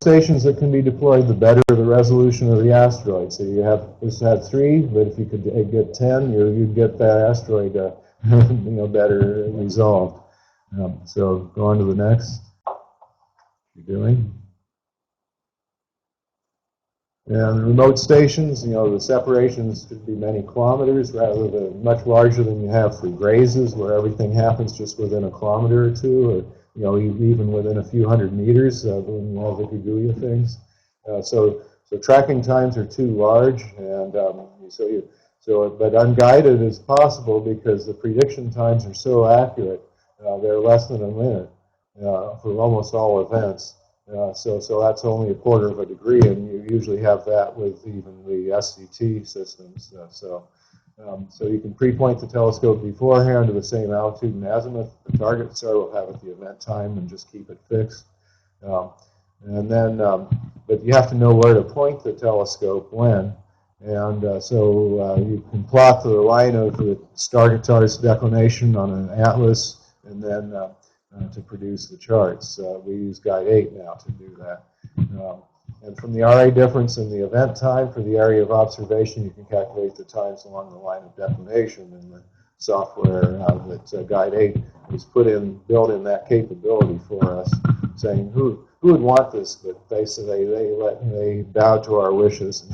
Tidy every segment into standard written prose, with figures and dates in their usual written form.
stations that can be deployed, the better the resolution of the asteroid. So you have this had 3, but if you could get 10, you'd get that asteroid better resolved. So go on to the next. You're doing. And remote stations, the separations could be many kilometers rather than much larger than you have for grazes, where everything happens just within a kilometer or 2, or even within a few hundred meters when you have the Guguya things. So tracking times are too large, and but unguided is possible because the prediction times are so accurate. They're less than a minute for almost all events. So that's only 1/4 of a degree, and you usually have that with even the SCT systems. So you can pre-point the telescope beforehand to the same altitude and azimuth the target star will have at the event time, and just keep it fixed. And then, but you have to know where to point the telescope when. And so you can plot the line of the target star's declination on an atlas, and then to produce the charts. We use Guide 8 now to do that. And from the RA difference in the event time for the area of observation, you can calculate the times along the line of declination in the software that Guide 8 has built in that capability for us, saying who would want this, but they bowed to our wishes.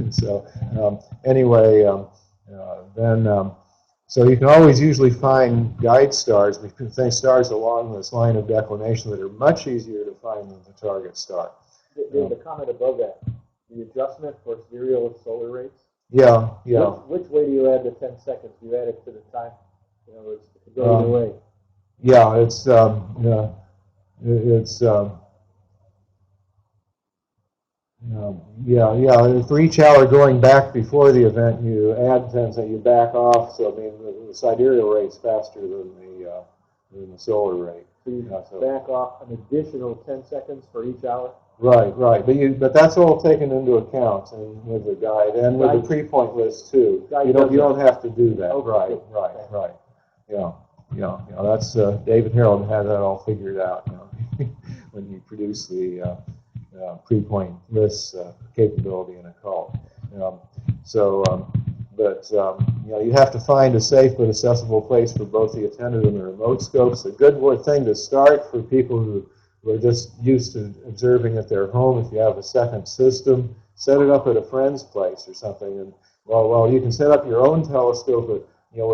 So anyway, so you can always usually find guide stars, we can think stars along this line of declination that are much easier to find than the target star. There's a comment above that. The adjustment for serial solar rates. Yeah. Which way do you add the 10 seconds? Do you add it to the time? It goes either way. Yeah, for each hour going back before the event, you add 10, so you back off. So I mean, the sidereal rate's faster than the solar rate. So you back off an additional 10 seconds for each hour. Right. But that's all taken into account with the guide and with the pre-point list too. You don't have to do that. Okay. Right. Yeah. That's David Harold had that all figured out. When he produced the pre-point list capability in Occult. You have to find a safe but accessible place for both the attended and the remote scopes. A good thing to start for people who are just used to observing at their home. If you have a second system, set it up at a friend's place or something. And well, you can set up your own telescope a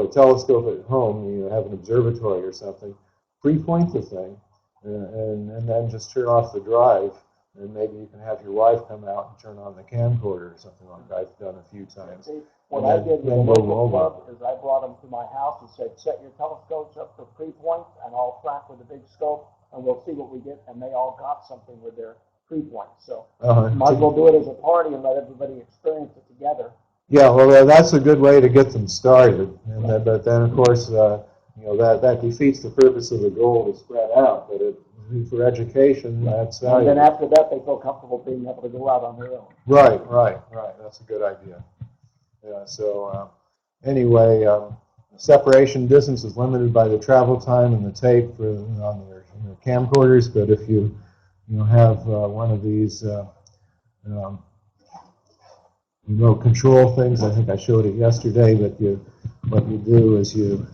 telescope at home. You have an observatory or something. Pre-point the thing, and then just turn off the drive. And maybe you can have your wife come out and turn on the camcorder or something like that. I've done a few times. What I did with the local club is I brought them to my house and said, set your telescopes up for pre-point, and I'll track with a big scope, and we'll see what we get. And they all got something with their pre-point. So might as well do it as a party and let everybody experience it together. Yeah, well, that's a good way to get them started. But then, of course, that defeats the purpose of the goal to spread out. But for education, that's valuable. And then after that, they feel comfortable being able to go out on their own. Right. That's a good idea. Yeah. So anyway, separation distance is limited by the travel time and the tape on your camcorders. But if you have one of these remote control things, I think I showed it yesterday. But what you do is you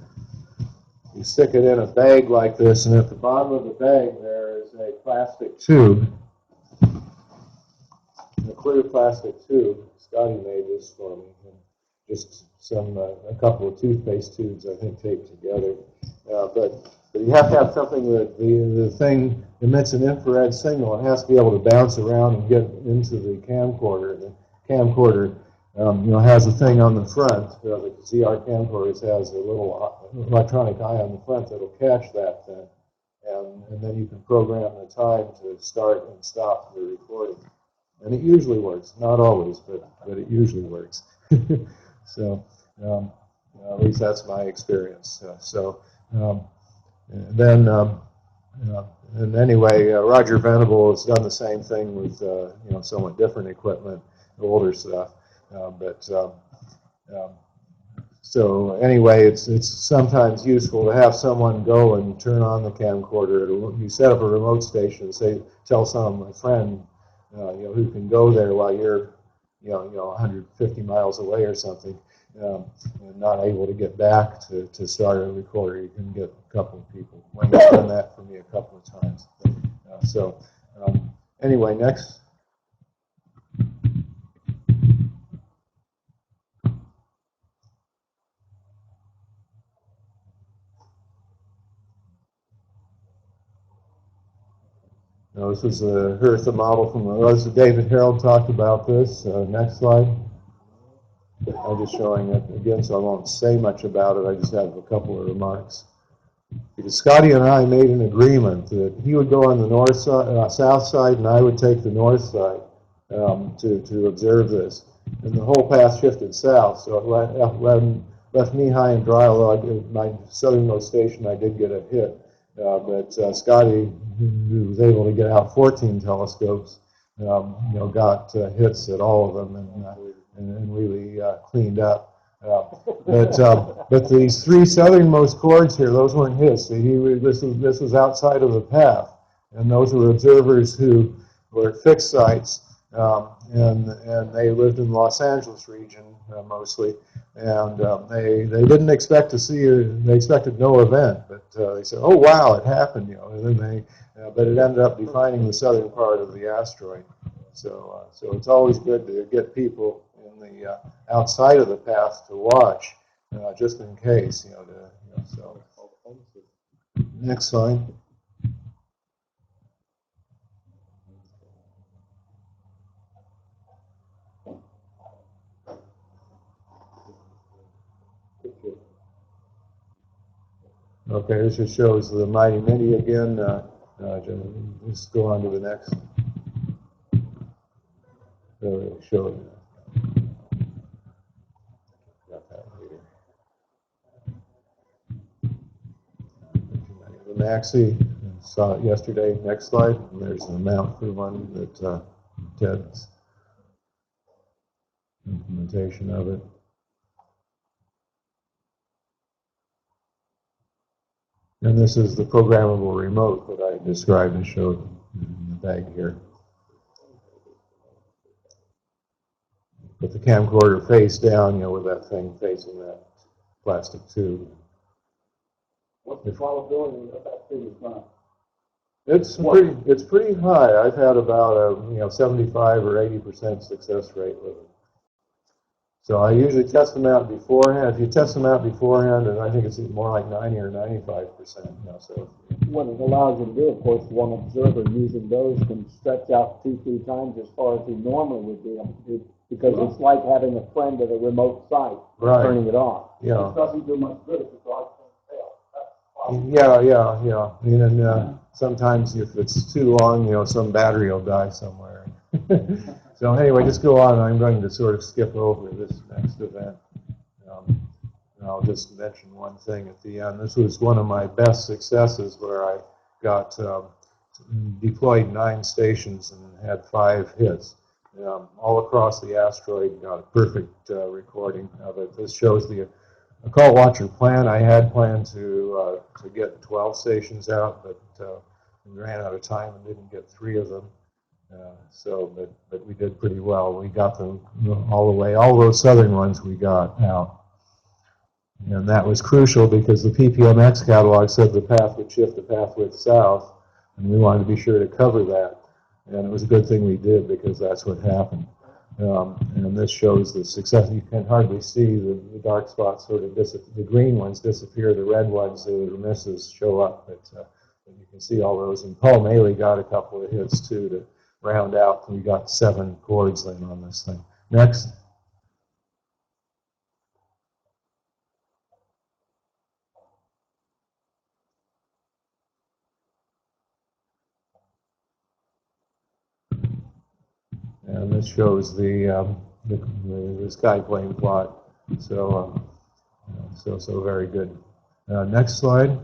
stick it in a bag like this, and at the bottom of the bag there is a plastic tube, a clear plastic tube. Scotty made this for me, and just a couple of toothpaste tubes, I think, taped together. But you have to have something that the thing emits an infrared signal. It has to be able to bounce around and get into the camcorder. The camcorder has a thing on the front. The ZR camcorders has a little electronic eye on the front that'll catch that thing, and then you can program the time to start and stop the recording. And it usually works, not always, but it usually works. So at least that's my experience. And anyway, Roger Venable has done the same thing with somewhat different equipment, older stuff. So anyway, it's sometimes useful to have someone go and turn on the camcorder. You set up a remote station, say, tell a friend, who can go there while you're, 150 miles away or something, and not able to get back to start a recorder. You can get a couple of people. Wendy's done that for me a couple of times. Anyway, next. Now, this is a Hertha model from David Harold talked about this. Next slide. I'm just showing it again, so I won't say much about it. I just have a couple of remarks. Because Scotty and I made an agreement that he would go on the north side, south side, and I would take the north side to observe this. And the whole path shifted south, so it left me high and dry. Although my southernmost station, I did get a hit. But Scotty, who was able to get out 14 telescopes, got hits at all of them and really cleaned up. But these three southernmost chords here, those weren't his. This was outside of the path, and those were observers who were at fixed sites, and they lived in the Los Angeles region mostly, and they didn't expect to see it. They expected no event, but they said, "Oh wow, it happened," And then but it ended up defining the southern part of the asteroid. So it's always good to get people in the outside of the path to watch, just in case, So next slide. Okay, this just shows the mighty Midi again. Just go on to the next. Show it. Got that here. The Maxi, saw it yesterday. Next slide. And there's an amount for one that Ted's implementation of it. And this is the programmable remote that I described and showed in the bag here. Put the camcorder face down, with that thing facing that plastic tube. What's the probability that that thing is not? It's pretty high. I've had about a 75 or 80% success rate with it. So I usually test them out beforehand. If you test them out beforehand, and I think it's more like 90 or 95%. So what it allows you to do, of course, one observer using those can stretch out 2-3 times as far as he normally would be able to do, because it's like having a friend at a remote site, turning it on. Yeah. It doesn't do much good if the dog can't Yeah. And sometimes if it's too long, some battery will die somewhere. So anyway, just go on. I'm going to sort of skip over this next event. And I'll just mention one thing at the end. This was one of my best successes where I got deployed 9 stations and had 5 hits. All across the asteroid, got a perfect recording of it. This shows the occult watcher plan. I had planned to get 12 stations out, but we ran out of time and didn't get 3 of them. But we did pretty well. We got them all the way. All those southern ones we got out. And that was crucial because the PPMX catalog said the path would shift the path width south, and we wanted to be sure to cover that. And it was a good thing we did because that's what happened. And this shows the success. You can hardly see the dark spots sort of disappear. The green ones disappear, the red ones, the misses show up. But you can see all those. And Paul Maley got a couple of hits too to round out. We got 7 chords then on this thing. Next. And this shows the sky plane plot. So very good. Next slide.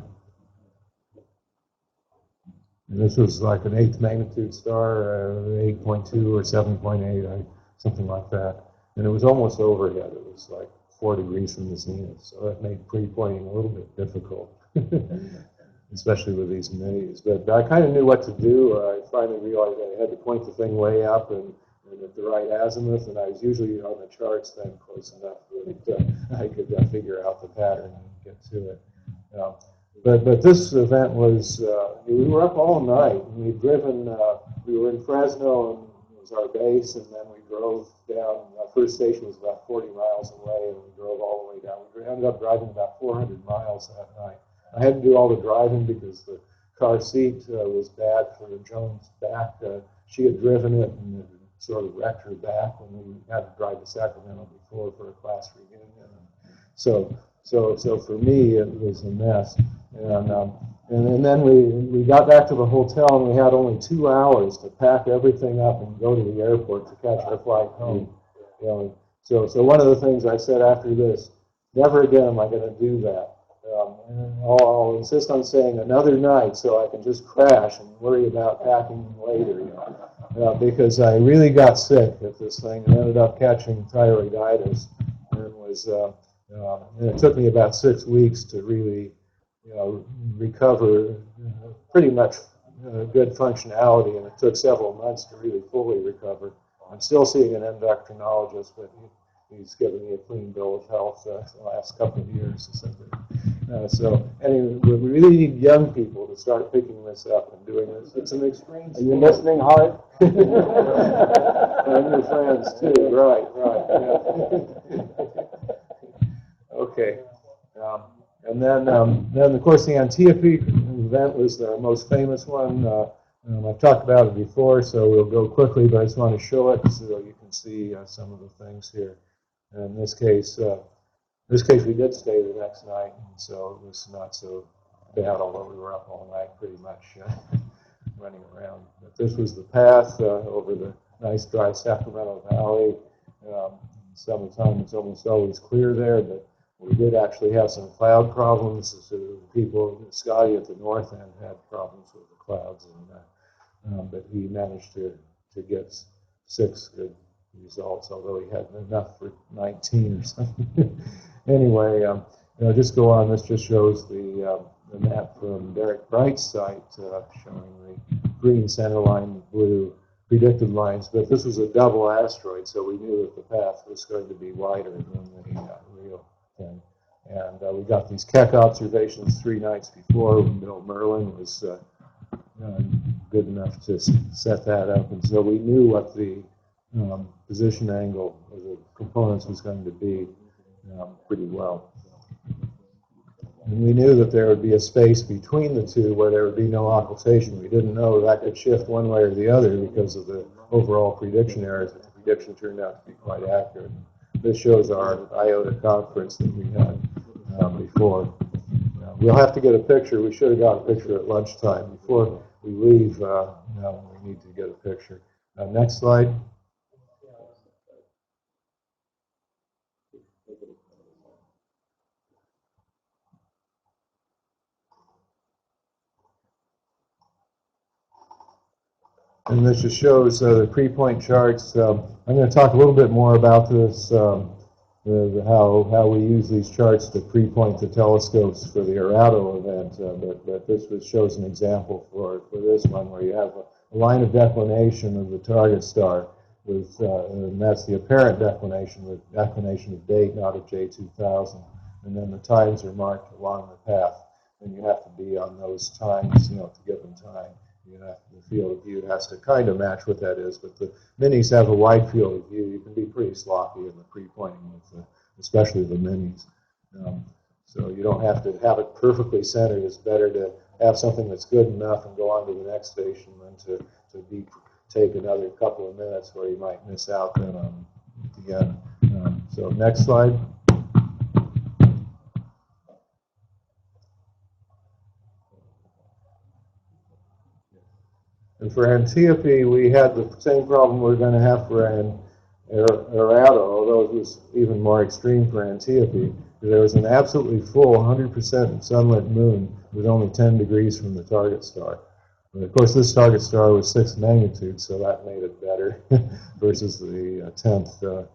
And this was like an 8th magnitude star, 8.2 or 7.8, something like that. And it was almost overhead. It was like 4 degrees from the zenith. So that made pre-pointing a little bit difficult, especially with these Midis. But I kind of knew what to do. I finally realized I had to point the thing way up and at the right azimuth, and I was usually on the charts then close enough that I could figure out the pattern and get to it. But this event was, we were up all night, and we'd driven, we were in Fresno, and it was our base, and then we drove down. Our first station was about 40 miles away, and we drove all the way down. We ended up driving about 400 miles that night. I had to do all the driving because the car seat was bad for Joan's back. She had driven it, and it sort of wrecked her back when we had to drive to Sacramento before for a class reunion. So for me, it was a mess. And then we got back to the hotel, and we had only 2 hours to pack everything up and go to the airport to catch our flight home. You know, so one of the things I said after this, never again am I going to do that. I'll insist on saying another night so I can just crash and worry about packing later. You know, because I really got sick at this thing and ended up catching thyroiditis, and was. And it took me about 6 weeks to really, recover pretty much good functionality, and it took several months to really fully recover. I'm still seeing an endocrinologist, but he's given me a clean bill of health the last couple of years. So anyway, we really need young people to start picking this up and doing this. It's an extreme. Are you listening hard? And your friends too, right. Yeah. Okay, and then of course the Antiope event was the most famous one. I've talked about it before, so we'll go quickly, but I just want to show it so you can see some of the things here. And in this case, we did stay the next night, and so it was not so bad, although we were up all night pretty much running around. But this was the path over the nice dry Sacramento Valley. Summertime it's almost always clear there, but we did actually have some cloud problems. So people, Scotty at the north end had problems with the clouds, but he managed to get 6 good results, although he had enough for 19 or something. Anyway, just go on. This just shows the map from Derek Bright's site showing the green center line, the blue predicted lines. But this was a double asteroid, so we knew that the path was going to be wider than the real thing. And we got these Keck observations 3 nights before. Bill Merlin was good enough to set that up, and so we knew what the position angle of the components was going to be pretty well. And we knew that there would be a space between the two where there would be no occultation. We didn't know that could shift one way or the other because of the overall prediction errors, but the prediction turned out to be quite accurate. This shows our IOTA conference that we had before. We'll have to get a picture. We should have got a picture at lunchtime. Before we leave, we need to get a picture. Next slide. And this just shows the pre-point charts. I'm going to talk a little bit more about this, how we use these charts to pre-point the telescopes for the Erato event. But this shows an example for this one, where you have a line of declination of the target star, and that's the apparent declination, with declination of date, not of J2000. And then the times are marked along the path, and you have to be on those times, to give them time. The field of view has to kind of match what that is, but the minis have a wide field of view. You can be pretty sloppy in the pre-pointing, especially the minis. So you don't have to have it perfectly centered. It's better to have something that's good enough and go on to the next station than to take another couple of minutes where you might miss out then on it again. So next slide. And for Antiope, we had the same problem we're going to have for Erato, although it was even more extreme for Antiope. There was an absolutely full 100% sunlit moon with only 10 degrees from the target star. And of course, this target star was 6th magnitude, so that made it better versus the 10th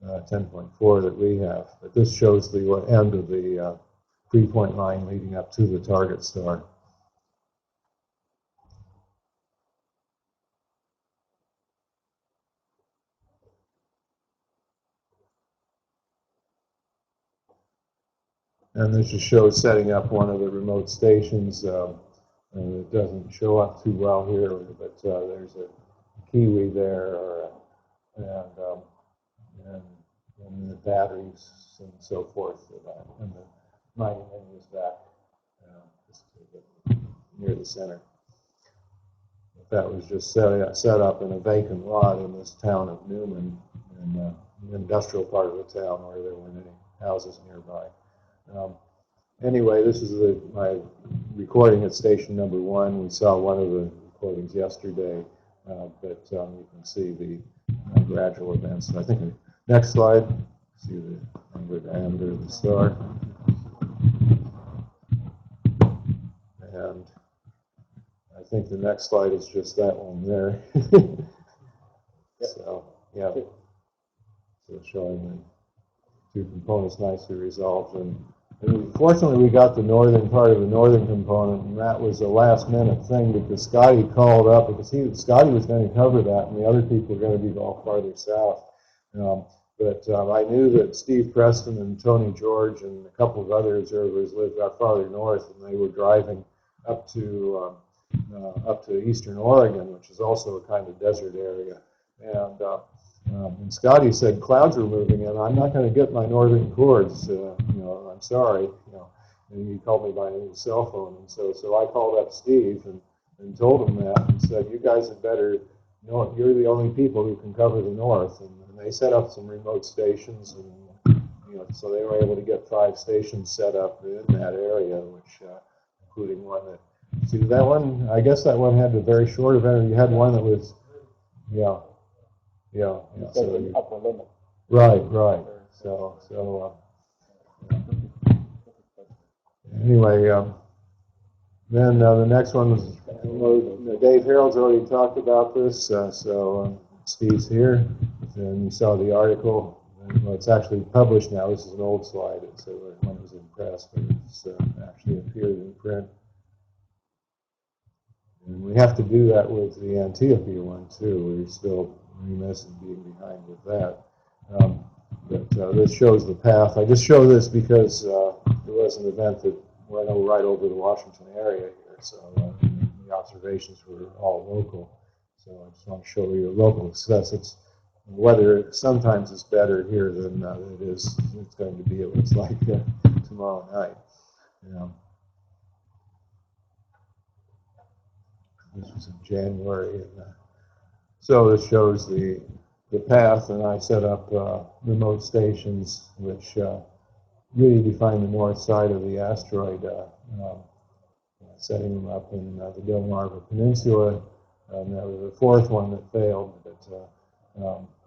10.4 that we have. But this shows the end of the 3-point line leading up to the target star. And this just shows setting up one of the remote stations. And it doesn't show up too well here, but there's a Kiwi there, and the batteries and so forth. And the mining ring is back just near the center. That was just set up in a vacant lot in this town of Newman, in the industrial part of the town where there weren't any houses nearby. Anyway, this is my recording at station number 1. We saw one of the recordings yesterday, but you can see the gradual events. And I think next slide, see the diameter of the star. And I think the next slide is just that one there. So, yeah. So showing the 2 components nicely resolved. And fortunately, we got the northern part of the northern component, and that was a last-minute thing because Scotty called up because Scotty was going to cover that, and the other people were going to be all farther south. But I knew that Steve Preston and Tony George and a couple of other observers lived out farther north, and they were driving up to eastern Oregon, which is also a kind of desert area. And Scotty said clouds are moving in. I'm not going to get my northern chords. I'm sorry. And he called me by his cell phone, and so I called up Steve and told him that and said, you guys had better know you're the only people who can cover the north. And they set up some remote stations, and so they were able to get 5 stations set up in that area, which including one that. See that one? I guess that one had a very short event. You had one that was, yeah. So upper limit. Right. So anyway, then the next one was Dave Harold's already talked about this. So Steve's here, and you saw the article. Well, it's actually published now. This is an old slide. It's when it was in press, but it's actually appeared in print. And we have to do that with the Antiope one too. We're still remiss in being behind with that. But this shows the path. I just show this because there was an event that went right over the Washington area here, so the observations were all local. So I just want to show you local success. Weather sometimes is better here than it's going to be. It looks like tomorrow night. This was in January, and so this shows the path, and I set up remote stations which really define the north side of the asteroid, setting them up in the Delmarva Peninsula, and there was a 4th one that failed,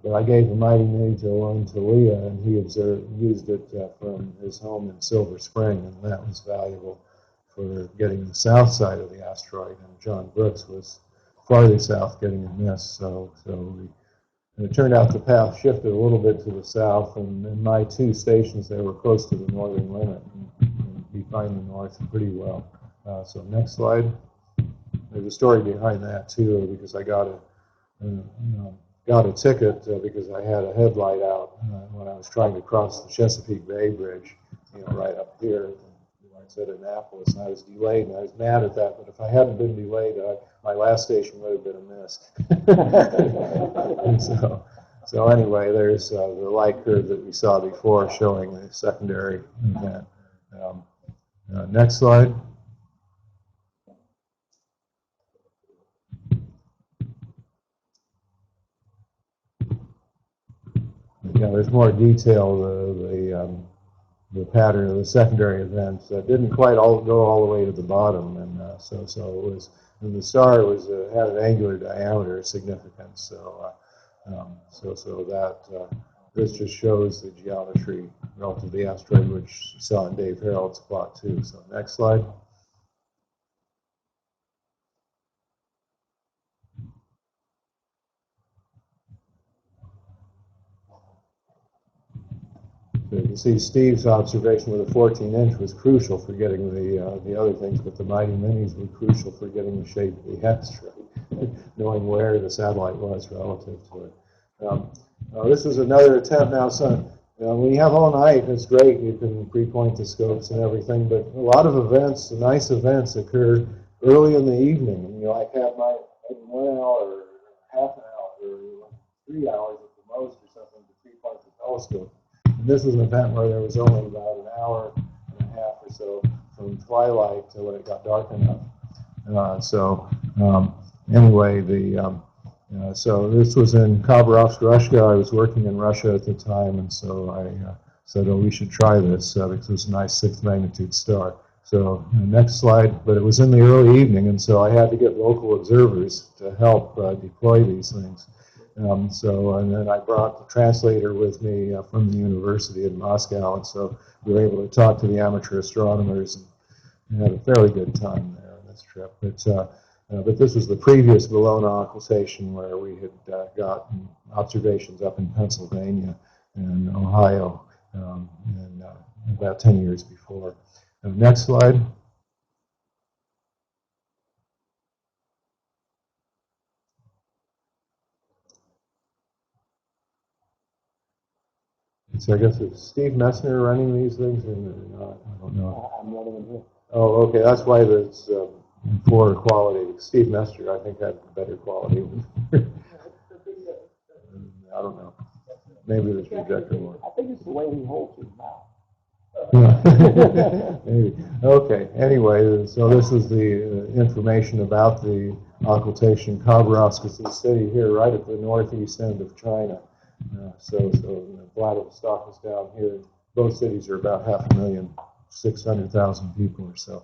but I gave the Mighty Midi to Owen Talia, and he used it from his home in Silver Spring, and that was valuable for getting the south side of the asteroid, and John Brooks was farther south getting a miss, so it turned out the path shifted a little bit to the south, and my 2 stations there were close to the northern limit and defined the north pretty well. So next slide. There's a story behind that too, because I got a ticket because I had a headlight out when I was trying to cross the Chesapeake Bay Bridge, right up here. I said Annapolis, and I was delayed, and I was mad at that. But if I hadn't been delayed, my last station would have been a miss. And so anyway, there's the light curve that we saw before showing the secondary event. Next slide. There's more detail. The pattern of the secondary events didn't quite go all the way to the bottom, and so it was. And the star had an angular diameter significance, so that this just shows the geometry relative to the asteroid, which you saw in Dave Harold's plot too. So next slide. you see Steve's observation with a 14-inch was crucial for getting the other things, but the Mighty Minis were crucial for getting the shape of the asteroid, knowing where the satellite was relative to it. This is another attempt now. So when you have all night, it's great. You can pre-point the scopes and everything, but a lot of events, nice events, occur early in the evening. And, I have my maybe 1 hour, or half an hour, or 3 hours at the most, or something to pre-point the telescope. And this was an event where there was only about an hour and a half or so from twilight to when it got dark enough. Anyway, so this was in Khabarovsk, Russia. I was working in Russia at the time, and so I said, oh, we should try this because it was a nice 6th magnitude star. So next slide, but it was in the early evening, and so I had to get local observers to help deploy these things. And then I brought the translator with me from the university in Moscow, and so we were able to talk to the amateur astronomers and had a fairly good time there on this trip. But this was the previous Bologna occultation where we had gotten observations up in Pennsylvania and Ohio and about 10 years before. Next slide. So I guess it's Steve Messner running these things, or not? I don't know. I'm running them here. Oh, okay. That's why it's poor quality. Steve Messner, I think, had better quality. I don't know. Maybe the projector more. I think it's the way he holds his mouth. Maybe. Okay. Anyway, so this is the information about the occultation. Khabarovsk is the city here, right at the northeast end of China. So Vladivostok is down here. Both cities are about 500,000, 600,000 people or so.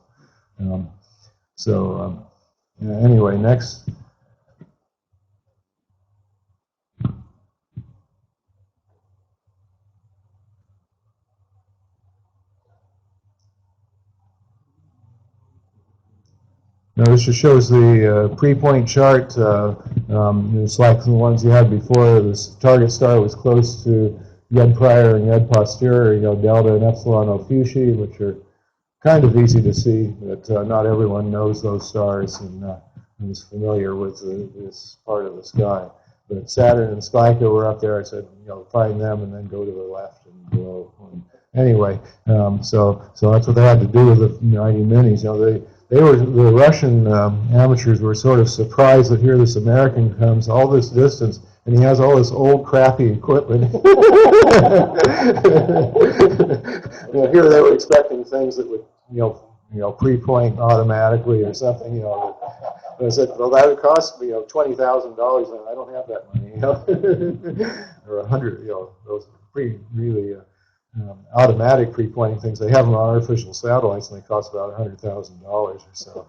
Anyway, next. Now this just shows the pre-point chart. It's like the ones you had before. This target star was close to Yed Prior and Yed Posterior, Delta and Epsilon Ophiuchi, which are kind of easy to see, but not everyone knows those stars and is familiar with this part of the sky. But Saturn and Spica were up there. I said, find them and then go to the left and below. Anyway, so that's what they had to do with the Mighty Minis. The Russian amateurs were sort of surprised that here this American comes all this distance and he has all this old crappy equipment. Here they were expecting things that would pre-point automatically or something. But I said, well, that would cost me $20,000, and I don't have that money. Or 100, those really automatic pre-pointing things. They have them on artificial satellites, and they cost about $100,000 or so.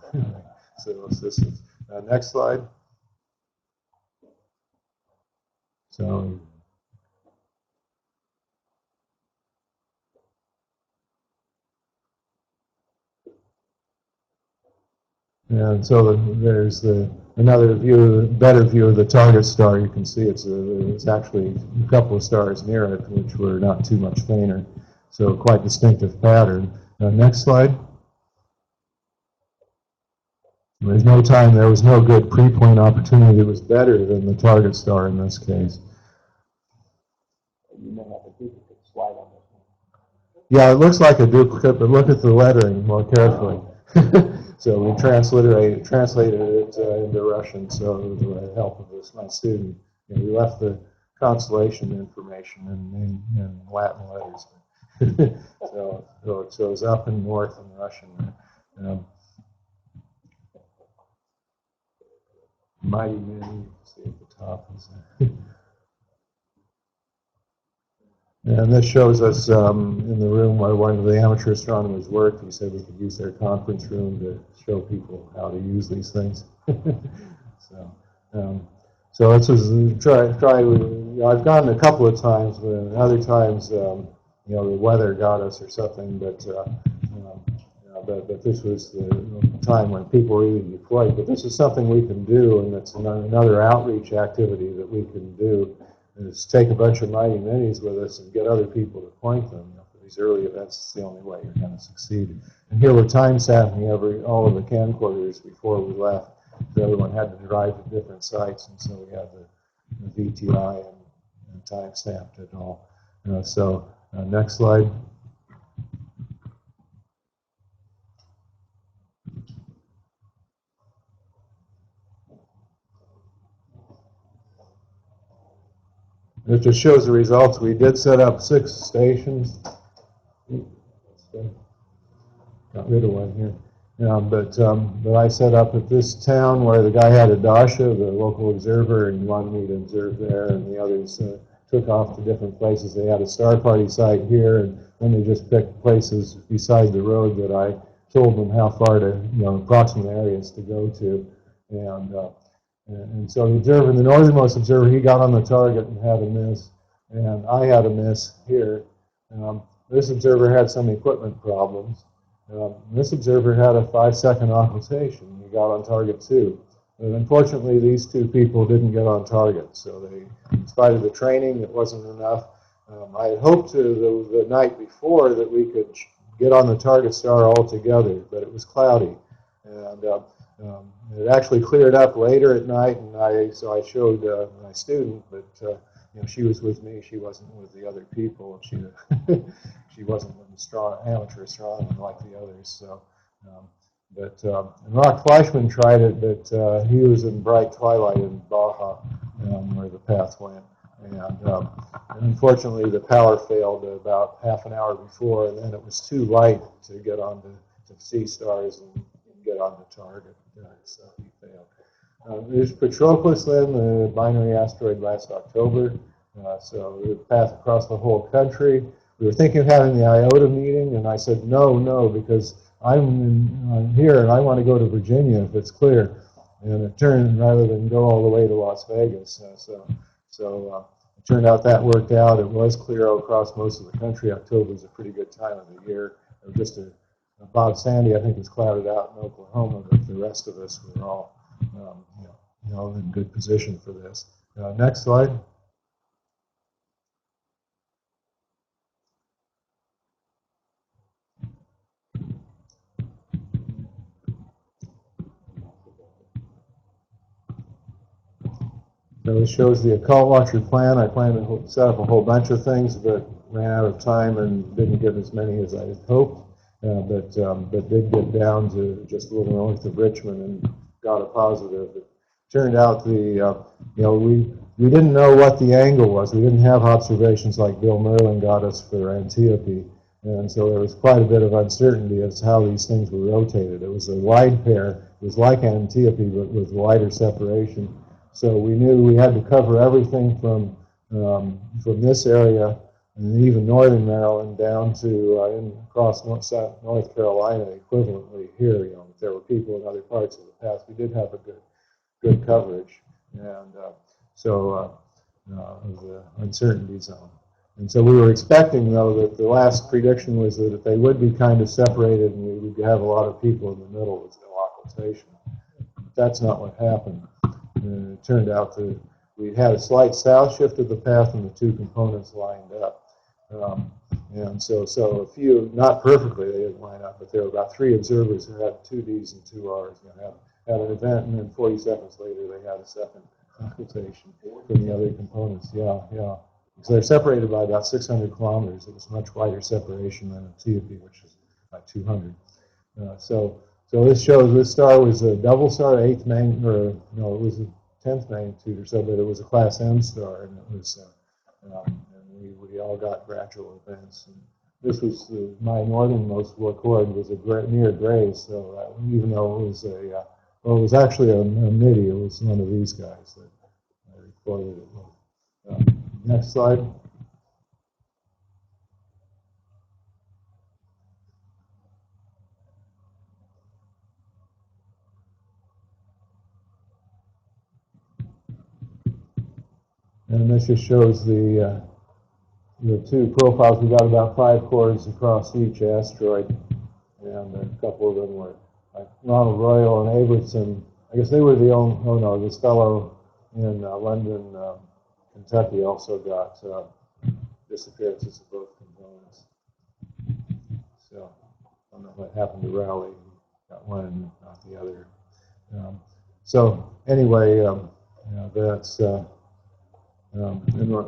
So this is next slide. So. And so there's another view, better view of the target star. You can see it's actually a couple of stars near it, which were not too much fainter. So quite distinctive pattern. Next slide. There's no time. There was no good pre-point opportunity that was better than the target star in this case. You may have a duplicate slide on this one. Yeah, it looks like a duplicate, but look at the lettering more carefully. So we translated it into Russian, so with the help of my student. We left the constellation information in Latin letters. So it shows up and north in Russian. Mighty Midi, see at the top. And this shows us in the room where one of the amateur astronomers worked. He said we could use their conference room to show people how to use these things. So let's just try. I've gone a couple of times, but other times, the weather got us or something. But this was the time when people really deployed. But this is something we can do, and it's another outreach activity that we can do. is take a bunch of mighty minis with us and get other people to point them. You know, for these early events, it's the only way you're going to succeed. And here we're time sampling all of the camcorders before we left. So everyone had to drive to different sites, and so we had the VTI and time stamped it all. Next slide. It just shows the results. We did set up 6 stations. Got rid of one here. But I set up at this town where the guy had a dasha, the local observer, and he wanted me to observe there, and the others took off to different places. They had a Star Party site here, and then they just picked places beside the road that I told them how far to, approximate areas to go to. And so the observer, the northernmost observer, he got on the target and had a miss, and I had a miss here. This observer had some equipment problems. This observer had a 5-second occultation. He got on target too. But unfortunately, these 2 people didn't get on target. So they, in spite of the training, it wasn't enough. I had hoped to the night before that we could get on the target star altogether, but it was cloudy. And it actually cleared up later at night, and so I showed my student that she was with me. She wasn't with the other people. She wasn't an amateur astronomer like the others. So, and Rock Fleischmann tried it, but he was in bright twilight in Baja, where the path went. And unfortunately, the power failed about half an hour before, and then it was too light to get on to see stars and get on the target. So he failed. There's Patroclus then, the binary asteroid last October. So it passed across the whole country. We were thinking of having the IOTA meeting, and I said, no, because I'm here and I want to go to Virginia if it's clear. And it turned, rather than go all the way to Las Vegas. It turned out that worked out. It was clear across most of the country. October is a pretty good time of the year. Just Bob Sandy, I think, was clouded out in Oklahoma, but the rest of us were all in good position for this. Next slide. So this shows the Occult Watcher plan. I planned to set up a whole bunch of things, but ran out of time and didn't get as many as I had hoped. But did get down to just a little north of Richmond and got a positive. It turned out we didn't know what the angle was. We didn't have observations like Bill Merlin got us for Antiope, and so there was quite a bit of uncertainty as to how these things were rotated. It was a wide pair. It was like Antiope, but with wider separation. So we knew we had to cover everything from this area and even northern Maryland down to across North Carolina, equivalently here. If there were people in other parts of the path, we did have a good coverage, and of the uncertainty zone. And so we were expecting, though, that the last prediction was that they would be kind of separated, and we would have a lot of people in the middle with no occultation. But that's not what happened. And it turned out that we had a slight south shift of the path, and the 2 components lined up. And so a few, not perfectly, they didn't line up, but there were about 3 observers who had 2 Ds and 2 Rs. Had an event, and then 40 seconds later they had a second occultation from the other components. Yeah. Because they're separated by about 600 kilometers. It was much wider separation than Antiope, which is about 200. So this shows this star was a double star, 8th magnitude, or no, it was a 10th magnitude or so, but it was a class M star, and it was, and we all got gradual events. And this was my northernmost record was a near gray, so even though it was it was actually a Midi, it was one of these guys that I recorded it with. Next slide. And this just shows the 2 profiles. We got about 5 chords across each asteroid, and a couple of them were like Ronald Royal and Abramson. I guess they were the only. Oh no, this fellow in London, Kentucky also got disappearances of both components. So I don't know what happened to Raleigh. He got one and not the other. So anyway, that's and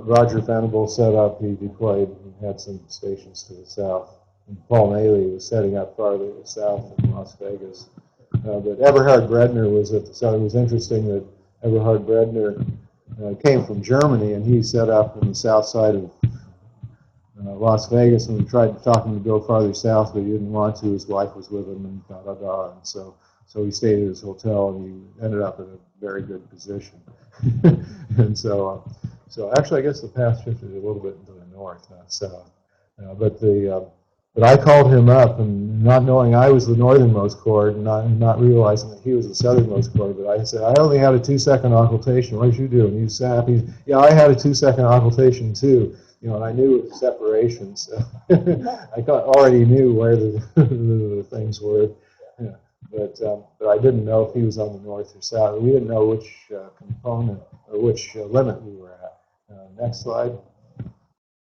Roger Venable set up. He deployed. He had some stations to the south. And Paul Maley was setting up farther south in Las Vegas. But Eberhard Bredner was at the. So it was interesting that Eberhard Bredner came from Germany, and he set up on the south side of Las Vegas, and we tried to talk him to go farther south, but he didn't want to. His wife was with him, and da-da-da. And so he stayed at his hotel, and he ended up in a very good position. And so actually, I guess the path shifted a little bit into the north, not south. But I called him up, and not knowing I was the northernmost chord, and not realizing that he was the southernmost chord, but I said, I only had a 2-second occultation. What did you do? And you sat. Yeah, I had a 2-second occultation too. And I knew it was separation, so I already knew where the things were. Yeah. But I didn't know if he was on the north or south. We didn't know which component or which limit we were at. Next slide.